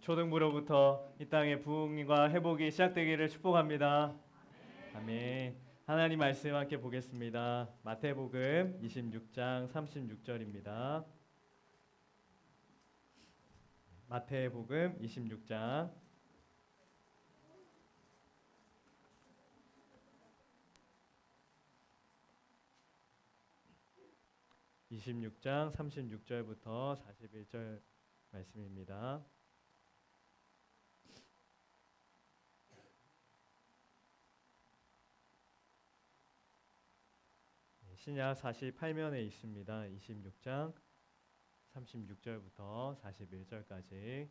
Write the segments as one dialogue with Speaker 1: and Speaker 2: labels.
Speaker 1: 초등부로부터 이 땅의 부흥과 회복이 시작되기를 축복합니다. 아멘. 하나님 말씀 함께 보겠습니다. 마태복음 26장 36절입니다. 마태복음 26장 36절부터 41절 말씀입니다. 신약 48면에 있습니다. 26장 36절부터 41절까지.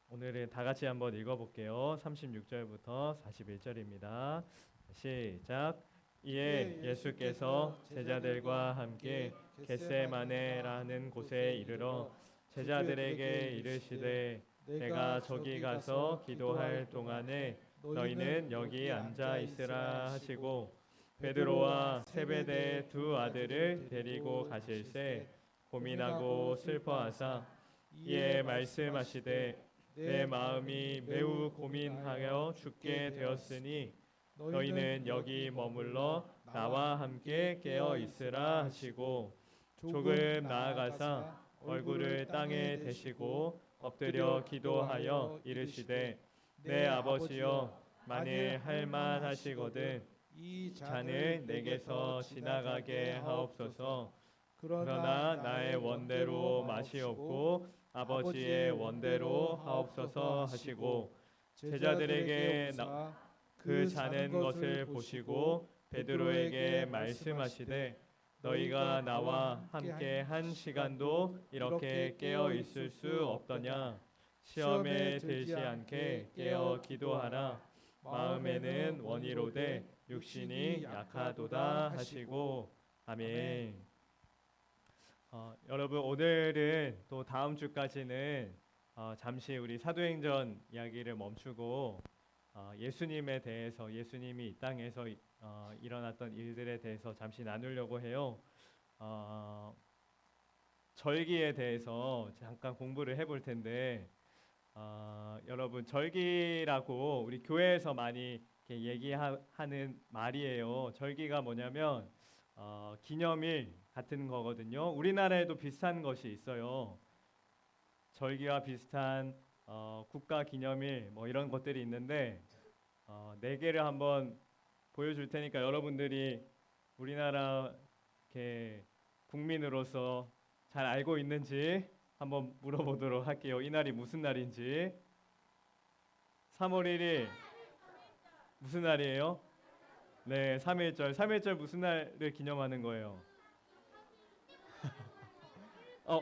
Speaker 1: 오늘은 다 같이 한번 읽어볼게요. 36절부터 41절입니다. 시작. 이에 예수께서 제자들과 함께 겟세마네라는 곳에 이르러 제자들에게 이르시되 내가 저기 가서 기도할 동안에 너희는 여기 앉아 있으라 하시고 베드로와 세베대의 두 아들을 데리고 가실새 고민하고 슬퍼하사 이에 말씀하시되 내 마음이 매우 고민하여 죽게 되었으니 너희는 여기 머물러 나와 함께 깨어 있으라 하시고 조금 나아가사 얼굴을 땅에 대시고 엎드려 기도하여 이르시되 내 아버지여 만일 할만하시거든 이 잔을 내게서 지나가게 하옵소서. 그러나 나의 원대로 마시옵고 아버지의 원대로 하옵소서 하시고 제자들에게 그 자는 것을 보시고 베드로에게 말씀하시되 너희가 나와 함께 한 시간도 이렇게 깨어 있을 수 없더냐. 시험에 들지 않게 깨어 기도하라. 마음에는 원이로되 육신이 약하도다 하시고. 아멘. 여러분 오늘은 또 다음 주까지는 잠시 우리 사도행전 이야기를 멈추고 예수님에 대해서 예수님이 이 땅에서 일어났던 일들에 대해서 잠시 나누려고 해요. 절기에 대해서 잠깐 공부를 해볼 텐데 여러분 절기라고 우리 교회에서 많이 이렇게 얘기하는 말이에요. 절기가 뭐냐면 기념일 같은 거거든요. 우리나라에도 비슷한 것이 있어요. 절기와 비슷한 국가 기념일 뭐 이런 것들이 있는데 네 개를 한번 보여줄 테니까 여러분들이 우리나라 이렇게 국민으로서 잘 알고 있는지 한번 물어보도록 할게요. 이 날이 무슨 날인지. 3월 1일 무슨 날이에요? 네, 3.1절. 3.1절 무슨 날을 기념하는 거예요?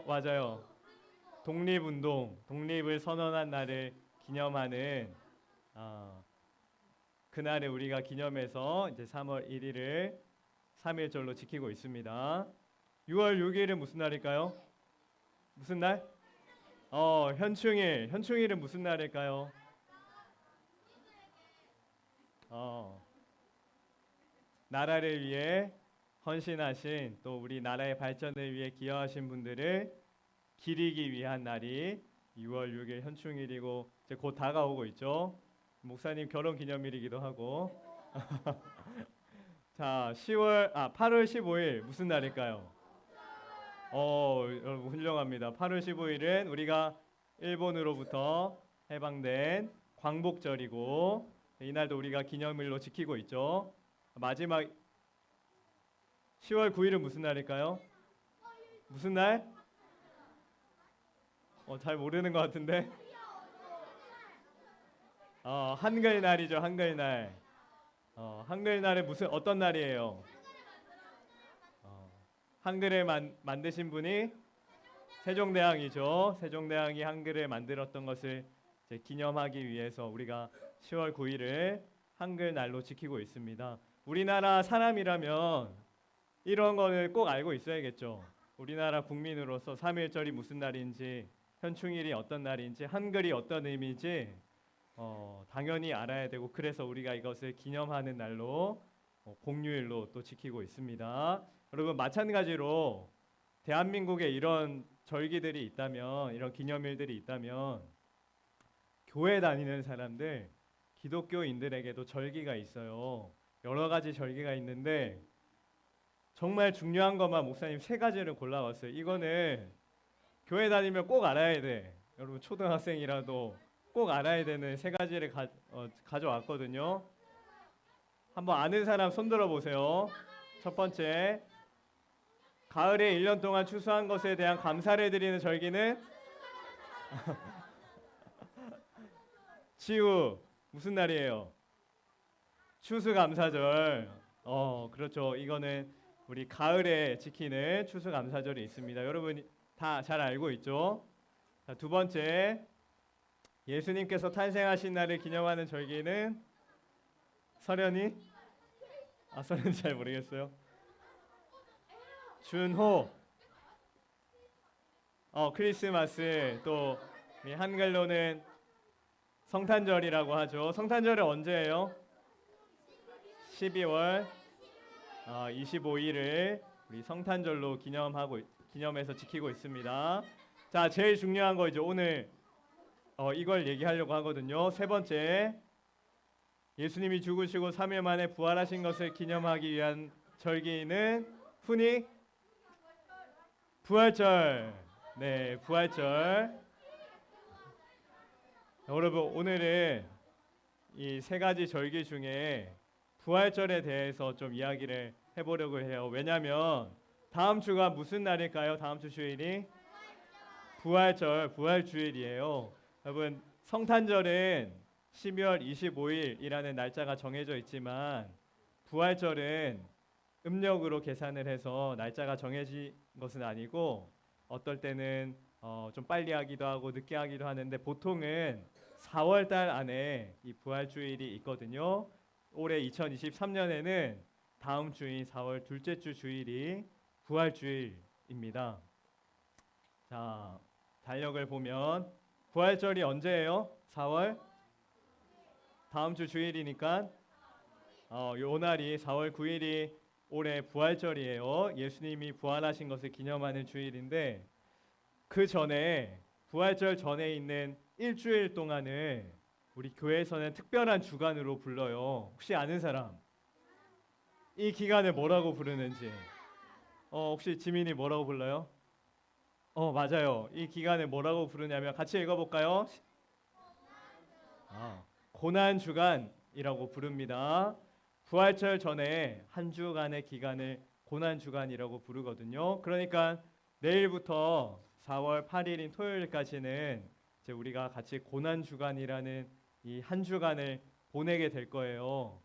Speaker 1: 맞아요. 독립운동, 독립을 선언한 날을 기념하는 그날을 우리가 기념해서 이제 3월 1일을 3.1절로 지키고 있습니다. 6월 6일은 무슨 날일까요? 무슨 날? 현충일. 현충일은 무슨 날일까요? 나라를 위해 헌신하신 또 우리 나라의 발전을 위해 기여하신 분들을 기리기 위한 날이 6월 6일 현충일이고 이제 곧 다가오고 있죠. 목사님 결혼 기념일이기도 하고. 자, 8월 15일 무슨 날일까요? 여러분 훌륭합니다. 8월 15일은 우리가 일본으로부터 해방된 광복절이고 이날도 우리가 기념일로 지키고 있죠. 마지막 10월 9일은 무슨 날일까요? 무슨 날? 잘 모르는 것 같은데. 한글날이죠. 한글날. 한글날은 어떤 날이에요? 한글을 만드신 분이 세종대왕이죠. 세종대왕이 한글을 만들었던 것을 이제 기념하기 위해서 우리가 10월 9일을 한글날로 지키고 있습니다. 우리나라 사람이라면 이런 거를 꼭 알고 있어야겠죠. 우리나라 국민으로서 3.1절이 무슨 날인지, 현충일이 어떤 날인지, 한글이 어떤 의미인지 당연히 알아야 되고 그래서 우리가 이것을 기념하는 날로 공휴일로 또 지키고 있습니다. 여러분 마찬가지로 대한민국에 이런 절기들이 있다면, 이런 기념일들이 있다면 교회 다니는 사람들, 기독교인들에게도 절기가 있어요. 여러 가지 절기가 있는데 정말 중요한 것만 목사님 세 가지를 골라왔어요. 이거는 교회 다니면 꼭 알아야 돼. 여러분 초등학생이라도 꼭 알아야 되는 세 가지를 가져왔거든요. 한번 아는 사람 손들어 보세요. 첫 번째, 가을에 1년 동안 추수한 것에 대한 감사를 드리는 절기는 치유. 무슨 날이에요? 추수감사절. 그렇죠. 이거는 우리 가을에 지키는 추수감사절이 있습니다. 여러분 다 잘 알고 있죠? 자, 두 번째, 예수님께서 탄생하신 날을 기념하는 절기는 설현이? 설현이 잘 모르겠어요. 준호. 크리스마스. 또 한글로는 성탄절이라고 하죠. 성탄절은 언제예요? 12월 25일을 우리 성탄절로 기념해서 지키고 있습니다. 자, 제일 중요한 거 이제 오늘 이걸 얘기하려고 하거든요. 세 번째, 예수님이 죽으시고 3일 만에 부활하신 것을 기념하기 위한 절기는 흔히 부활절. 네, 부활절. 여러분 오늘은 이 세 가지 절기 중에 부활절에 대해서 좀 이야기를 해보려고 해요. 왜냐하면 다음 주가 무슨 날일까요? 다음 주 주일이 부활절, 부활주일이에요. 여러분 성탄절은 12월 25일이라는 날짜가 정해져 있지만 부활절은 음력으로 계산을 해서 날짜가 정해진 것은 아니고 어떨 때는 좀 빨리 하기도 하고 늦게 하기도 하는데 보통은 4월 달 안에 이 부활주일이 있거든요. 올해 2023년에는 다음 주인 4월 둘째 주 주일이 부활주일입니다. 자, 달력을 보면 부활절이 언제예요? 4월? 다음 주 주일이니까 요 날이 4월 9일이 올해 부활절이에요. 예수님이 부활하신 것을 기념하는 주일인데 그 전에 부활절 전에 있는 일주일 동안을 우리 교회에서는 특별한 주간으로 불러요. 혹시 아는 사람? 이 기간을 뭐라고 부르는지? 혹시 지민이 뭐라고 불러요? 맞아요. 이 기간을 뭐라고 부르냐면 같이 읽어볼까요? 고난 주간이라고 부릅니다. 부활절 전에 한 주간의 기간을 고난 주간이라고 부르거든요. 그러니까 내일부터 4월 8일인 토요일까지는 이제 우리가 같이 고난 주간이라는 이 한 주간을 보내게 될 거예요.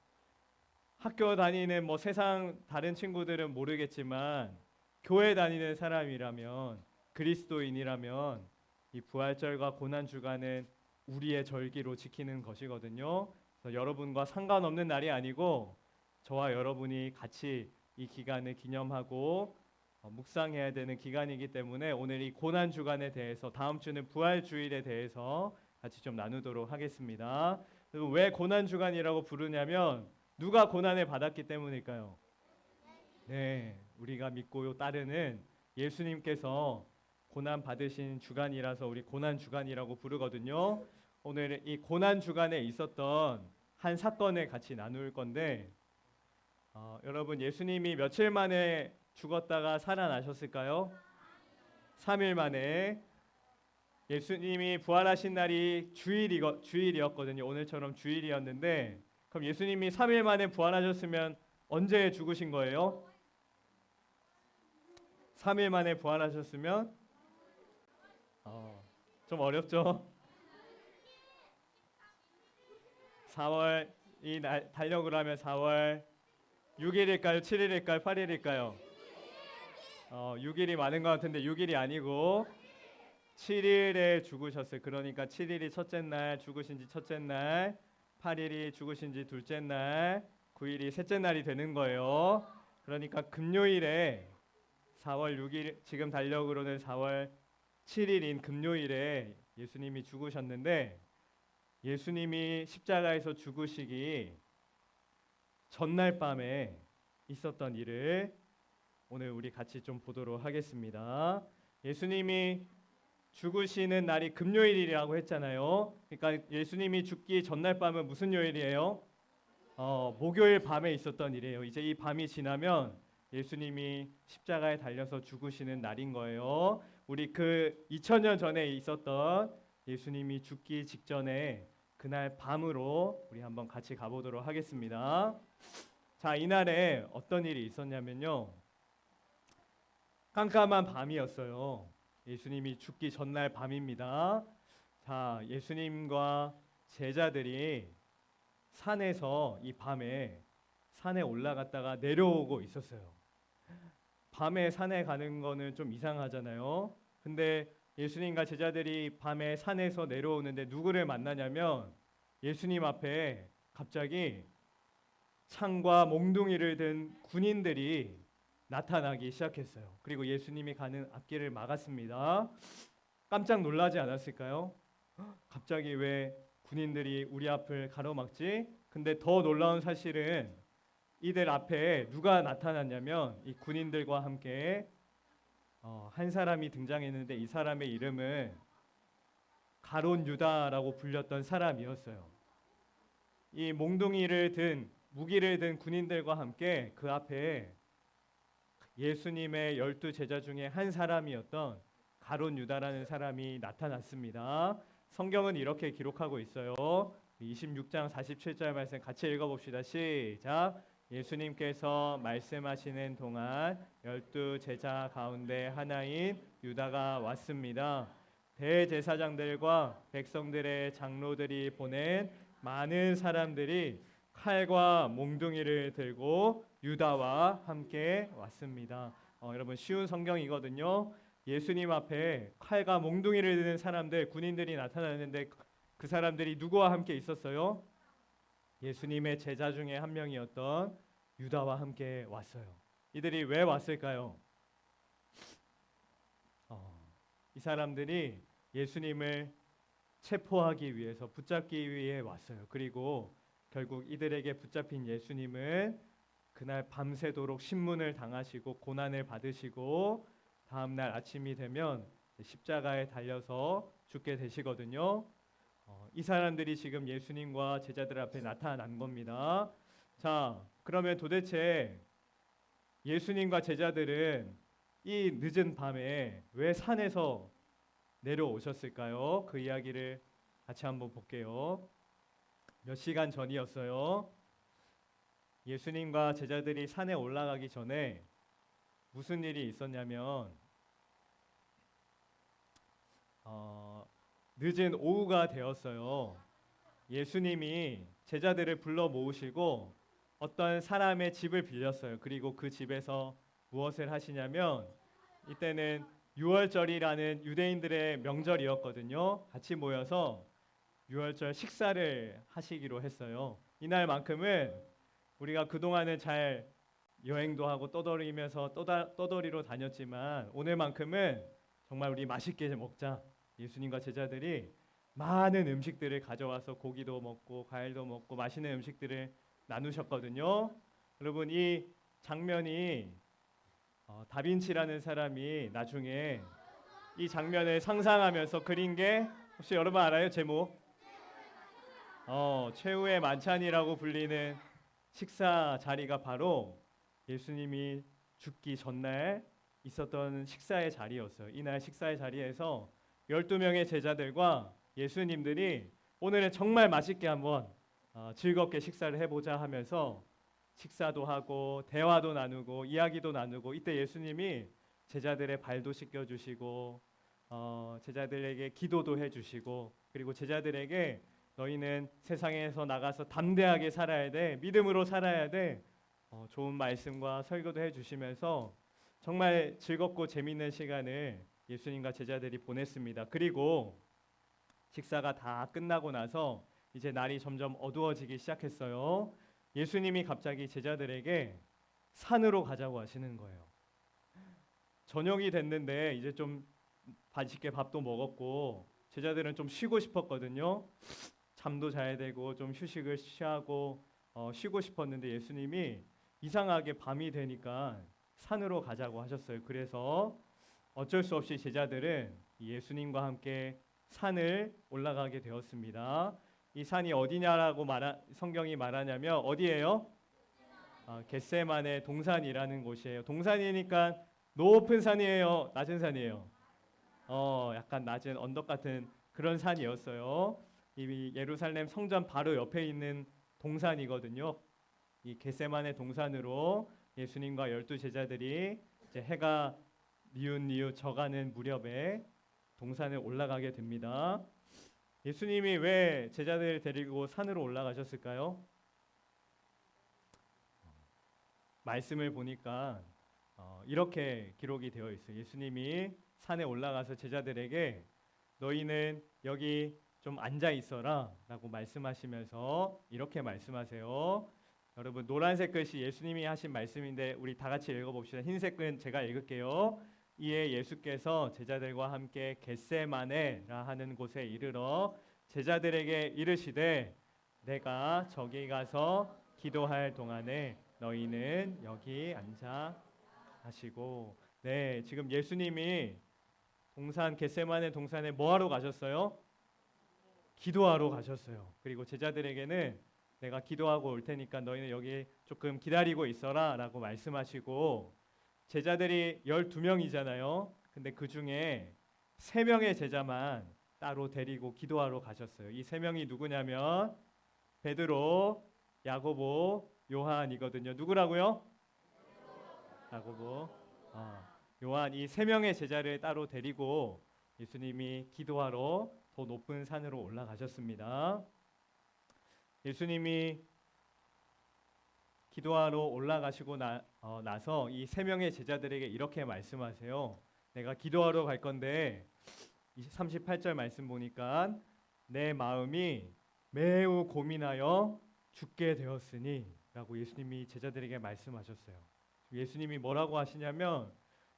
Speaker 1: 학교 다니는 세상 다른 친구들은 모르겠지만 교회 다니는 사람이라면 그리스도인이라면 이 부활절과 고난 주간은 우리의 절기로 지키는 것이거든요. 그래서 여러분과 상관없는 날이 아니고 저와 여러분이 같이 이 기간을 기념하고 묵상해야 되는 기간이기 때문에 오늘 이 고난 주간에 대해서 다음 주는 부활 주일에 대해서 같이 좀 나누도록 하겠습니다. 그리고 왜 고난 주간이라고 부르냐면 누가 고난을 받았기 때문일까요? 네, 우리가 믿고 따르는 예수님께서 고난 받으신 주간이라서 우리 고난 주간이라고 부르거든요. 오늘 이 고난 주간에 있었던 한 사건을 같이 나눌 건데 여러분 예수님이 며칠 만에 죽었다가 살아나셨을까요? 3일 만에. 예수님이 부활하신 날이 주일이었거든요. 오늘처럼 주일이었는데 그럼 예수님이 3일 만에 부활하셨으면 언제 죽으신 거예요? 3일 만에 부활하셨으면 좀 어렵죠? 4월 이 달력으로 하면 4월 6일일까요? 7일일까요? 8일일까요? 6일이 많은 것 같은데 6일이 아니고 7일에 죽으셨어요. 그러니까 7일이 첫째 날, 죽으신 지 첫째 날, 8일이 죽으신 지 둘째 날, 9일이 셋째 날이 되는 거예요. 그러니까 금요일에 4월 6일, 지금 달력으로는 4월 7일인 금요일에 예수님이 죽으셨는데 예수님이 십자가에서 죽으시기 전날 밤에 있었던 일을 오늘 우리 같이 좀 보도록 하겠습니다. 예수님이 죽으시는 날이 금요일이라고 했잖아요. 그러니까 예수님이 죽기 전날 밤은 무슨 요일이에요? 목요일 밤에 있었던 일이에요. 이제 이 밤이 지나면 예수님이 십자가에 달려서 죽으시는 날인 거예요. 우리 그 2000년 전에 있었던 예수님이 죽기 직전에 그날 밤으로 우리 한번 같이 가보도록 하겠습니다. 자, 이날에 어떤 일이 있었냐면요. 깜깜한 밤이었어요. 예수님이 죽기 전날 밤입니다. 자, 예수님과 제자들이 산에서 이 밤에 산에 올라갔다가 내려오고 있었어요. 밤에 산에 가는 거는 좀 이상하잖아요. 근데 예수님과 제자들이 밤에 산에서 내려오는데 누구를 만나냐면 예수님 앞에 갑자기 창과 몽둥이를 든 군인들이 나타나기 시작했어요. 그리고 예수님이 가는 앞길을 막았습니다. 깜짝 놀라지 않았을까요? 갑자기 왜 군인들이 우리 앞을 가로막지? 근데 더 놀라운 사실은 이들 앞에 누가 나타났냐면 이 군인들과 함께 한 사람이 등장했는데 이 사람의 이름은 가론 유다라고 불렸던 사람이었어요. 이 몽둥이를 든 무기를 든 군인들과 함께 그 앞에 예수님의 12 제자 중에 한 사람이었던 가론 유다라는 사람이 나타났습니다. 성경은 이렇게 기록하고 있어요. 26장 47절 말씀 같이 읽어봅시다. 시작. 예수님께서 말씀하시는 동안 12 제자 가운데 하나인 유다가 왔습니다. 대제사장들과 백성들의 장로들이 보낸 많은 사람들이 칼과 몽둥이를 들고 유다와 함께 왔습니다. 여러분 쉬운 성경이거든요. 예수님 앞에 칼과 몽둥이를 드는 사람들, 군인들이 나타났는데 그 사람들이 누구와 함께 있었어요? 예수님의 제자 중에 한 명이었던 유다와 함께 왔어요. 이들이 왜 왔을까요? 이 사람들이 예수님을 체포하기 위해서 붙잡기 위해 왔어요. 그리고 결국 이들에게 붙잡힌 예수님은 그날 밤새도록 신문을 당하시고 고난을 받으시고 다음 날 아침이 되면 십자가에 달려서 죽게 되시거든요. 이 사람들이 지금 예수님과 제자들 앞에 나타난 겁니다. 자, 그러면 도대체 예수님과 제자들은 이 늦은 밤에 왜 산에서 내려오셨을까요? 그 이야기를 같이 한번 볼게요. 몇 시간 전이었어요. 예수님과 제자들이 산에 올라가기 전에 무슨 일이 있었냐면 늦은 오후가 되었어요. 예수님이 제자들을 불러 모으시고 어떤 사람의 집을 빌렸어요. 그리고 그 집에서 무엇을 하시냐면 이때는 유월절이라는 유대인들의 명절이었거든요. 같이 모여서 유월절 식사를 하시기로 했어요. 이날만큼은 우리가 그동안은 잘 여행도 하고 떠돌이면서 떠돌이로 다녔지만 오늘만큼은 정말 우리 맛있게 먹자. 예수님과 제자들이 많은 음식들을 가져와서 고기도 먹고 과일도 먹고 맛있는 음식들을 나누셨거든요. 여러분 이 장면이 다빈치라는 사람이 나중에 이 장면을 상상하면서 그린 게 혹시 여러분 알아요? 제목? 최후의 만찬이라고 불리는 식사 자리가 바로 예수님이 죽기 전날 있었던 식사의 자리였어요. 이날 식사의 자리에서 12명의 제자들과 예수님들이 오늘은 정말 맛있게 한번 즐겁게 식사를 해보자 하면서 식사도 하고 대화도 나누고 이야기도 나누고 이때 예수님이 제자들의 발도 씻겨주시고 제자들에게 기도도 해주시고 그리고 제자들에게 너희는 세상에서 나가서 담대하게 살아야 돼. 믿음으로 살아야 돼. 좋은 말씀과 설교도 해주시면서 정말 즐겁고 재미있는 시간을 예수님과 제자들이 보냈습니다. 그리고 식사가 다 끝나고 나서 이제 날이 점점 어두워지기 시작했어요. 예수님이 갑자기 제자들에게 산으로 가자고 하시는 거예요. 저녁이 됐는데 이제 좀 맛있게 밥도 먹었고 제자들은 좀 쉬고 싶었거든요. 잠도 자야 되고 좀 휴식을 취하고 쉬고 싶었는데 예수님이 이상하게 밤이 되니까 산으로 가자고 하셨어요. 그래서 어쩔 수 없이 제자들은 예수님과 함께 산을 올라가게 되었습니다. 이 산이 어디냐라고 성경이 말하냐면 어디예요? 겟세마네 동산이라는 곳이에요. 동산이니까 높은 산이에요, 낮은 산이에요? 약간 낮은 언덕 같은 그런 산이었어요. 이 예루살렘 성전 바로 옆에 있는 동산이거든요. 이 겟세마네 동산으로 예수님과 12 제자들이 이제 해가 뉘웃뉘웃 져가는 무렵에 동산에 올라가게 됩니다. 예수님이 왜 제자들을 데리고 산으로 올라가셨을까요? 말씀을 보니까 이렇게 기록이 되어 있어요. 예수님이 산에 올라가서 제자들에게 너희는 여기 좀 앉아 있어라 라고 말씀하시면서 이렇게 말씀하세요. 여러분, 노란색 글씨 예수님이 하신 말씀인데 우리 다 같이 읽어봅시다. 흰색 글 제가 읽을게요. 이에 예수께서 제자들과 함께 겟세마네라 하는 곳에 이르러 제자들에게 이르시되 내가 저기 가서 기도할 동안에 너희는 여기 앉아 하시고. 네, 지금 예수님이 동산 겟세마네 동산에 뭐 하러 가셨어요? 기도하러 가셨어요. 그리고 제자들에게는 내가 기도하고 올 테니까 너희는 여기 조금 기다리고 있어라라고 말씀하시고, 제자들이 12명이잖아요. 근데 그 중에 3명의 제자만 따로 데리고 기도하러 가셨어요. 이 3명이 누구냐면 베드로, 야고보, 요한이거든요. 누구라고요? 야고보, 요한, 이 3명의 제자를 따로 데리고 예수님이 기도하러 더 높은 산으로 올라가셨습니다. 예수님이 기도하러 올라가시고 나서 이 3명의 제자들에게 이렇게 말씀하세요. 내가 기도하러 갈 건데 38절 말씀 보니까 내 마음이 매우 고민하여 죽게 되었으니 라고 예수님이 제자들에게 말씀하셨어요. 예수님이 뭐라고 하시냐면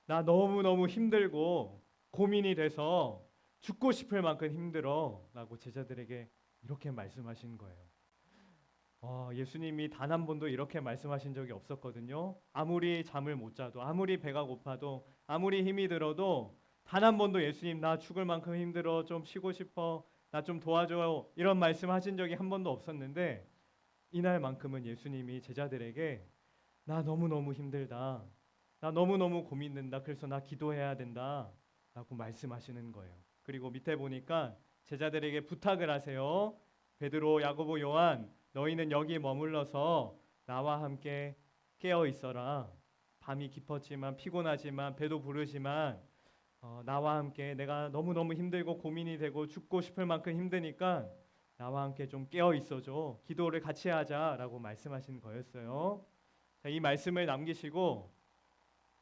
Speaker 1: 나 너무너무 힘들고 고민이 돼서 죽고 싶을 만큼 힘들어 라고 제자들에게 이렇게 말씀하신 거예요. 예수님이 단 한 번도 이렇게 말씀하신 적이 없었거든요. 아무리 잠을 못 자도, 아무리 배가 고파도, 아무리 힘이 들어도 단 한 번도 예수님 나 죽을 만큼 힘들어, 좀 쉬고 싶어, 나 좀 도와줘요, 이런 말씀하신 적이 한 번도 없었는데 이날만큼은 예수님이 제자들에게 나 너무너무 힘들다, 나 너무너무 고민된다, 그래서 나 기도해야 된다 라고 말씀하시는 거예요. 그리고 밑에 보니까 제자들에게 부탁을 하세요. 베드로, 야고보, 요한, 너희는 여기 머물러서 나와 함께 깨어 있어라. 밤이 깊었지만 피곤하지만 배도 부르지만 나와 함께, 내가 너무너무 힘들고 고민이 되고 죽고 싶을 만큼 힘드니까 나와 함께 좀 깨어 있어줘. 기도를 같이 하자라고 말씀하신 거였어요. 자, 이 말씀을 남기시고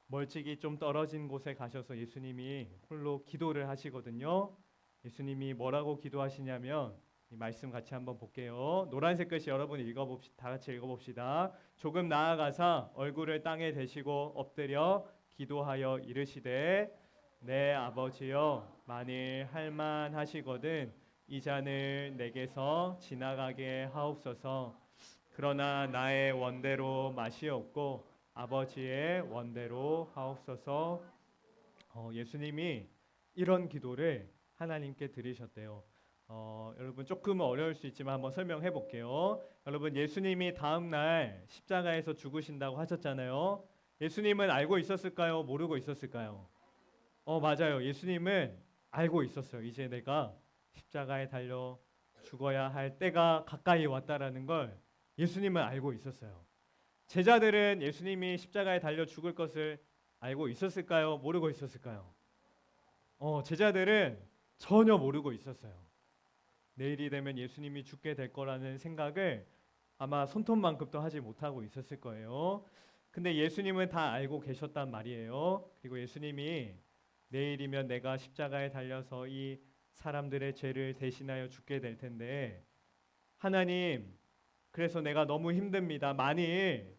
Speaker 1: 멀찍이 좀 떨어진 곳에 가셔서 예수님이 홀로 기도를 하시거든요. 예수님이 뭐라고 기도하시냐면 이 말씀 같이 한번 볼게요. 노란색 글씨 여러분 다 같이 읽어봅시다. 조금 나아가사 얼굴을 땅에 대시고 엎드려 기도하여 이르시되 내 아버지여, 만일 할만하시거든 이 잔을 내게서 지나가게 하옵소서. 그러나 나의 원대로 마시옵고 아버지의 원대로 하옵소서. 예수님이 이런 기도를 하나님께 드리셨대요. 여러분 조금은 어려울 수 있지만 한번 설명해 볼게요. 여러분, 예수님이 다음 날 십자가에서 죽으신다고 하셨잖아요. 예수님은 알고 있었을까요? 모르고 있었을까요? 맞아요. 예수님은 알고 있었어요. 이제 내가 십자가에 달려 죽어야 할 때가 가까이 왔다라는 걸 예수님은 알고 있었어요. 제자들은 예수님이 십자가에 달려 죽을 것을 알고 있었을까요? 모르고 있었을까요? 제자들은 전혀 모르고 있었어요. 내일이 되면 예수님이 죽게 될 거라는 생각을 아마 손톱만큼도 하지 못하고 있었을 거예요. 근데 예수님은 다 알고 계셨단 말이에요. 그리고 예수님이 내일이면 내가 십자가에 달려서 이 사람들의 죄를 대신하여 죽게 될 텐데, 하나님, 그래서 내가 너무 힘듭니다. 만일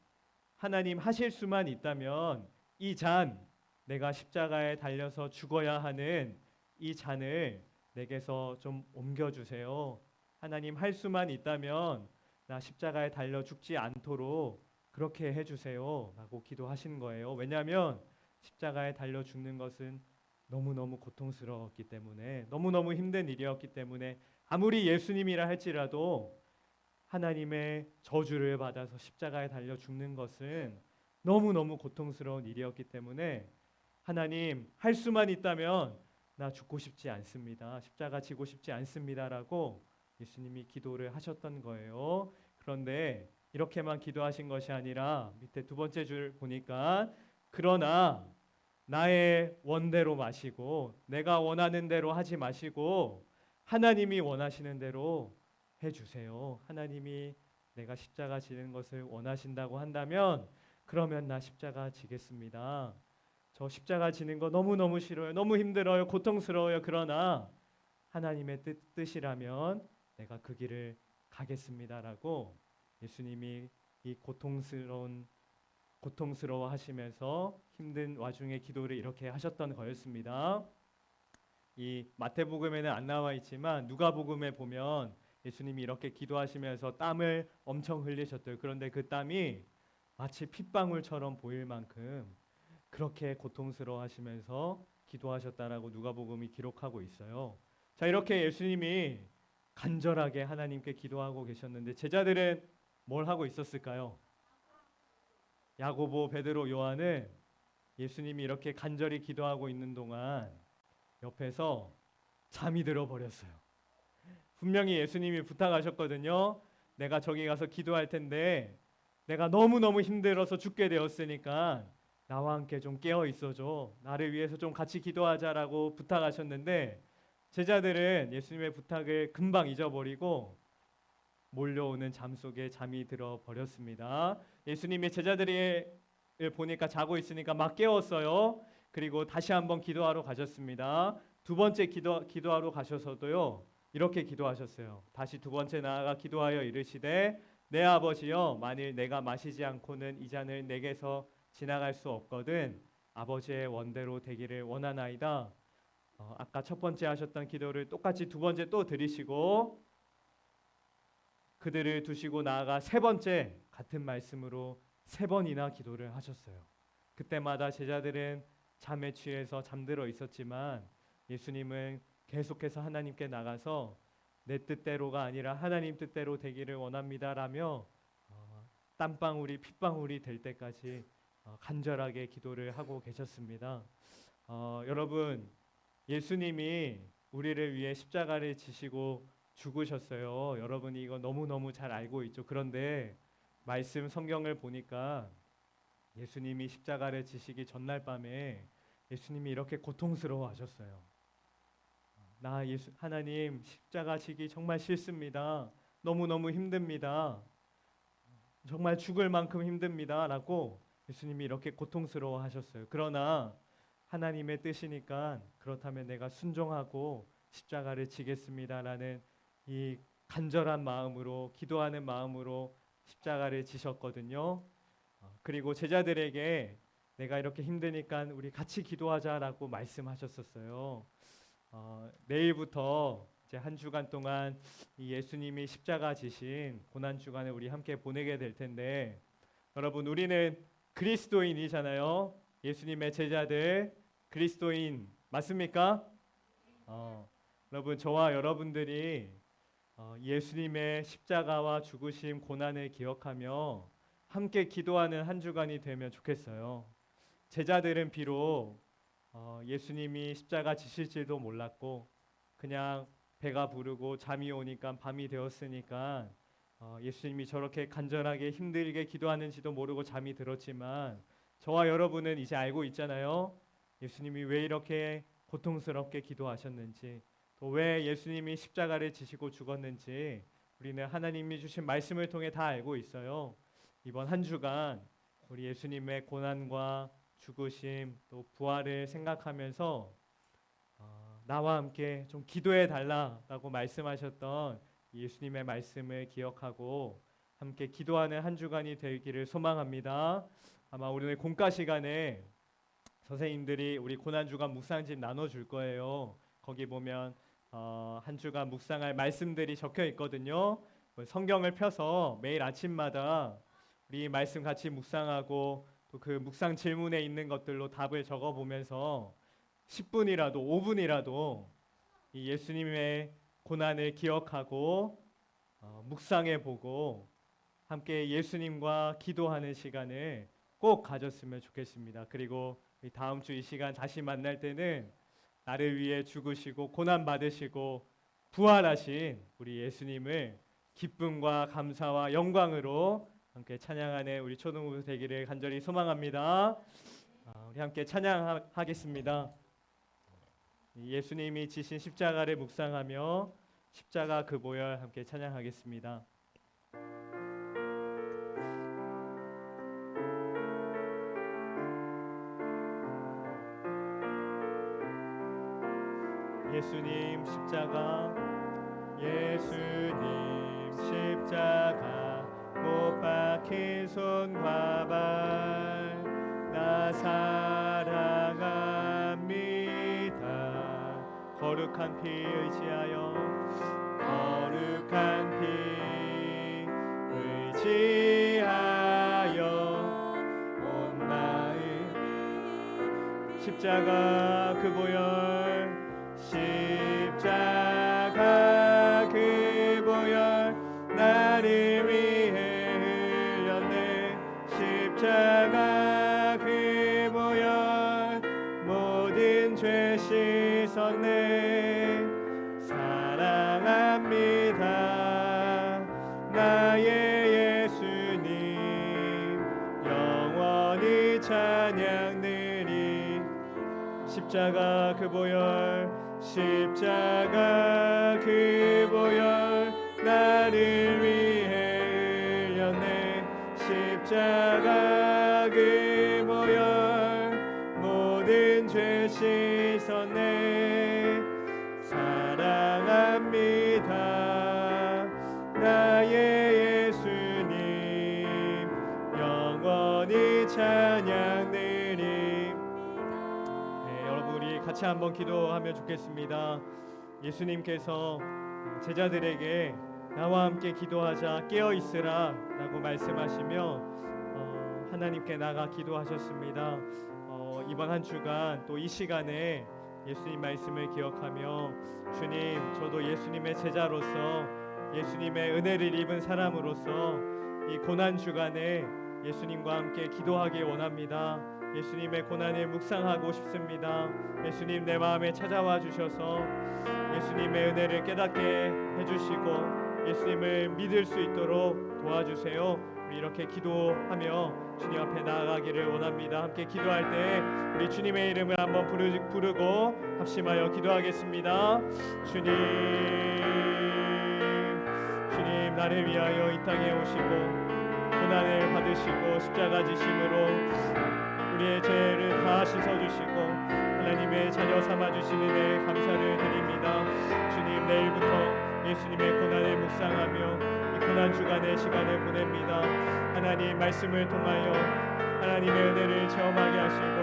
Speaker 1: 하나님 하실 수만 있다면 이 잔, 내가 십자가에 달려서 죽어야 하는 이 잔을 내게서 좀 옮겨주세요. 하나님 할 수만 있다면 나 십자가에 달려 죽지 않도록 그렇게 해주세요 라고 기도하신 거예요. 왜냐하면 십자가에 달려 죽는 것은 너무너무 고통스러웠기 때문에, 너무너무 힘든 일이었기 때문에, 아무리 예수님이라 할지라도 하나님의 저주를 받아서 십자가에 달려 죽는 것은 너무너무 고통스러운 일이었기 때문에, 하나님, 할 수만 있다면 나 죽고 싶지 않습니다, 십자가 지고 싶지 않습니다라고 예수님이 기도를 하셨던 거예요. 그런데 이렇게만 기도하신 것이 아니라 밑에 두 번째 줄 보니까, 그러나 나의 원대로 마시고 내가 원하는 대로 하지 마시고 하나님이 원하시는 대로 해주세요. 하나님이 내가 십자가 지는 것을 원하신다고 한다면 그러면 나 십자가 지겠습니다. 저 십자가 지는 거 너무너무 싫어요. 너무 힘들어요. 고통스러워요. 그러나 하나님의 뜻이라면 내가 그 길을 가겠습니다라고 예수님이 이 고통스러워 하시면서 힘든 와중에 기도를 이렇게 하셨던 거였습니다. 이 마태복음에는 안 나와 있지만 누가복음에 보면 예수님이 이렇게 기도하시면서 땀을 엄청 흘리셨대요. 그런데 그 땀이 마치 핏방울처럼 보일 만큼 그렇게 고통스러워 하시면서 기도하셨다라고 누가복음이 기록하고 있어요. 자, 이렇게 예수님이 간절하게 하나님께 기도하고 계셨는데 제자들은 뭘 하고 있었을까요? 야고보, 베드로, 요한은 예수님이 이렇게 간절히 기도하고 있는 동안 옆에서 잠이 들어 버렸어요. 분명히 예수님이 부탁하셨거든요. 내가 저기 가서 기도할 텐데 내가 너무너무 힘들어서 죽게 되었으니까 나와 함께 좀 깨어 있어줘. 나를 위해서 좀 같이 기도하자라고 부탁하셨는데 제자들은 예수님의 부탁을 금방 잊어버리고 몰려오는 잠 속에 잠이 들어 버렸습니다. 예수님의 제자들이 보니까 자고 있으니까 막 깨웠어요. 그리고 다시 한번 기도하러 가셨습니다. 두 번째 기도하러 가셔서도요, 이렇게 기도하셨어요. 다시 두 번째 나아가 기도하여 이르시되 내 아버지여, 만일 내가 마시지 않고는 이 잔을 내게서 지나갈 수 없거든 아버지의 원대로 되기를 원하나이다. 아까 첫 번째 하셨던 기도를 똑같이 두 번째 또 드리시고 그들을 두시고 나아가 세 번째 같은 말씀으로 세 번이나 기도를 하셨어요. 그때마다 제자들은 잠에 취해서 잠들어 있었지만 예수님은 계속해서 하나님께 나가서 내 뜻대로가 아니라 하나님 뜻대로 되기를 원합니다라며 땀방울이 핏방울이 될 때까지 간절하게 기도를 하고 계셨습니다. 여러분, 예수님이 우리를 위해 십자가를 지시고 죽으셨어요. 여러분이 이거 너무너무 잘 알고 있죠. 그런데 말씀 성경을 보니까 예수님이 십자가를 지시기 전날 밤에 예수님이 이렇게 고통스러워 하셨어요. 하나님, 십자가 지기 정말 싫습니다. 너무너무 힘듭니다. 정말 죽을 만큼 힘듭니다 라고 예수님이 이렇게 고통스러워 하셨어요. 그러나 하나님의 뜻이니까 그렇다면 내가 순종하고 십자가를 지겠습니다라는 이 간절한 마음으로, 기도하는 마음으로 십자가를 지셨거든요. 그리고 제자들에게 내가 이렇게 힘드니까 우리 같이 기도하자라고 말씀하셨었어요. 내일부터 이제 한 주간 동안 이 예수님이 십자가 지신 고난 주간을 우리 함께 보내게 될 텐데, 여러분, 우리는 그리스도인이잖아요. 예수님의 제자들, 그리스도인 맞습니까? 여러분, 저와 여러분들이 예수님의 십자가와 죽으심, 고난을 기억하며 함께 기도하는 한 주간이 되면 좋겠어요. 제자들은 비록 예수님이 십자가 지실지도 몰랐고 그냥 배가 부르고 잠이 오니까 밤이 되었으니까 예수님이 저렇게 간절하게 힘들게 기도하는지도 모르고 잠이 들었지만 저와 여러분은 이제 알고 있잖아요. 예수님이 왜 이렇게 고통스럽게 기도하셨는지, 또 왜 예수님이 십자가를 지시고 죽었는지 우리는 하나님이 주신 말씀을 통해 다 알고 있어요. 이번 한 주간 우리 예수님의 고난과 죽으심 또 부활을 생각하면서 나와 함께 좀 기도해 달라라고 말씀하셨던 예수님의 말씀을 기억하고 함께 기도하는 한 주간이 되기를 소망합니다. 아마 오늘 공과 시간에 선생님들이 우리 고난 주간 묵상집 나눠줄 거예요. 거기 보면 한 주간 묵상할 말씀들이 적혀 있거든요. 성경을 펴서 매일 아침마다 우리 말씀 같이 묵상하고 또 그 묵상 질문에 있는 것들로 답을 적어 보면서 10분이라도 5분이라도 이 예수님의 고난을 기억하고 묵상해 보고 함께 예수님과 기도하는 시간을 꼭 가졌으면 좋겠습니다. 그리고 다음 주 이 시간 다시 만날 때는 나를 위해 죽으시고 고난 받으시고 부활하신 우리 예수님을 기쁨과 감사와 영광으로 함께 찬양하는 우리 초등부 되기를 간절히 소망합니다. 우리 함께 찬양하겠습니다. 예수님이 지신 십자가를 묵상하며 십자가 그 보혈 함께 찬양하겠습니다. 예수님 십자가 예수님 십자가 못 박힌 손과 발 나 사랑합니다. 거룩한 피 의지하여 거룩한 피 의지하여 온 마음 십자가 그 보혈 십자가 그 보혈 나를 위해 흘렸네. 십자가 그 보혈 모든 죄 씻었네. 사랑합니다 나의 예수님 영원히 찬양드리. 십자가 그 보혈 십자가 그 보혈 나를 위해 흘렸네. 십자가 그 보혈 모든 죄 씻었네. 사랑합니다 나의 예수님 영원히 찬양드리. 여러분 우리 같이 한번 기도하면 좋겠습니다. 예수님께서 제자들에게 나와 함께 기도하자 깨어있으라 라고 말씀하시며 하나님께 나가 기도하셨습니다. 이번 한 주간 또 이 시간에 예수님 말씀을 기억하며 주님 저도 예수님의 제자로서 예수님의 은혜를 입은 사람으로서 이 고난 주간에 예수님과 함께 기도하기 원합니다. 예수님의 고난을 묵상하고 싶습니다. 예수님 내 마음에 찾아와 주셔서 예수님의 은혜를 깨닫게 해주시고 예수님을 믿을 수 있도록 도와주세요. 우리 이렇게 기도하며 주님 앞에 나아가기를 원합니다. 함께 기도할 때 우리 주님의 이름을 한번 부르고 합심하여 기도하겠습니다. 주님 나를 위하여 이 땅에 오시고 고난을 받으시고 십자가 지심으로 우리의 죄를 다 씻어주시고 하나님의 자녀 삼아주시는 데 감사를 드립니다. 주님 내일부터 예수님의 고난을 묵상하며 이 고난 주간의 시간을 보냅니다. 하나님 말씀을 통하여 하나님의 은혜를 체험하게 하시고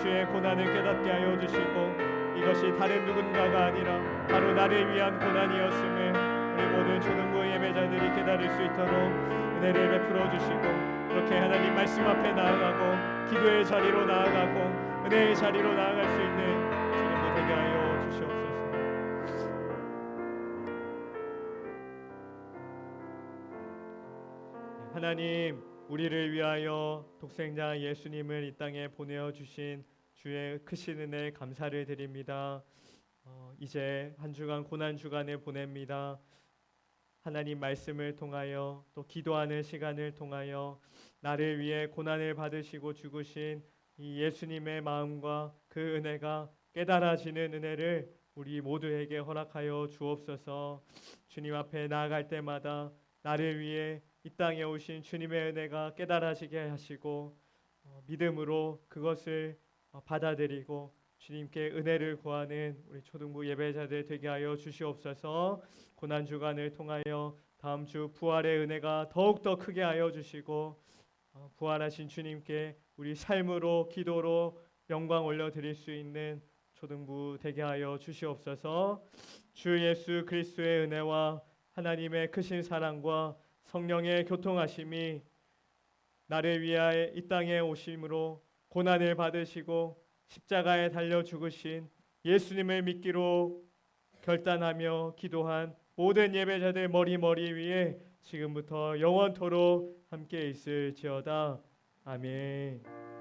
Speaker 1: 주의 고난을 깨닫게 하여 주시고 이것이 다른 누군가가 아니라 바로 나를 위한 고난이었음을 우리 모든 초등부 예배자들이 깨달을 수 있도록 은혜를 베풀어 주시고 그렇게 하나님 말씀 앞에 나아가고 기도의 자리로 나아가고 은혜의 자리로 나아갈 수 있는 주님도 되게 하여 주시옵소서. 하나님 우리를 위하여 독생자 예수님을 이 땅에 보내어 주신 주의 크신 은혜에 감사를 드립니다. 이제 한 주간 고난 주간을 보냅니다. 하나님 말씀을 통하여 또 기도하는 시간을 통하여 나를 위해 고난을 받으시고 죽으신 이 예수님의 마음과 그 은혜가 깨달아지는 은혜를 우리 모두에게 허락하여 주옵소서. 주님 앞에 나아갈 때마다 나를 위해 이 땅에 오신 주님의 은혜가 깨달아지게 하시고 믿음으로 그것을 받아들이고 주님께 은혜를 구하는 우리 초등부 예배자들 되게 하여 주시옵소서. 고난 주간을 통하여 다음 주 부활의 은혜가 더욱더 크게 하여 주시고 부활하신 주님께 우리 삶으로 기도로 영광 올려드릴 수 있는 초등부 되게 하여 주시옵소서. 주 예수 그리스도의 은혜와 하나님의 크신 사랑과 성령의 교통하심이 나를 위하여 이 땅에 오심으로 고난을 받으시고 십자가에 달려 죽으신 예수님을 믿기로 결단하며 기도한 모든 예배자들 머리 위에 지금부터 영원토록 함께 있을지어다. 아멘.